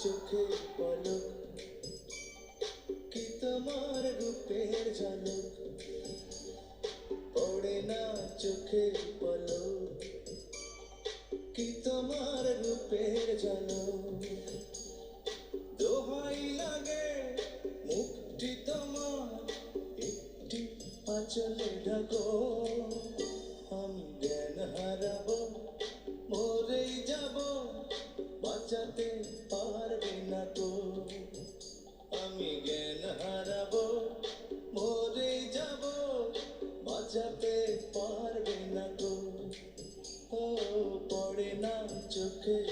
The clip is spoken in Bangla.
চোখের পলক, কি তোমার রূপের ঝলক, পড়ে না চোখের পলক, কি তোমার রূপের ঝলক। দোহাই লাগে মুখটি তোমার একটি আঁচলে ঢাকো, আমি জ্ঞান হারাবো, মরেই যাব, বাঁচাতে পারবে না তো। আমি জ্ঞান হারাবো, মরেই যাব, বাঁচাতে পারবে না তো। ও পড়ে না চোখের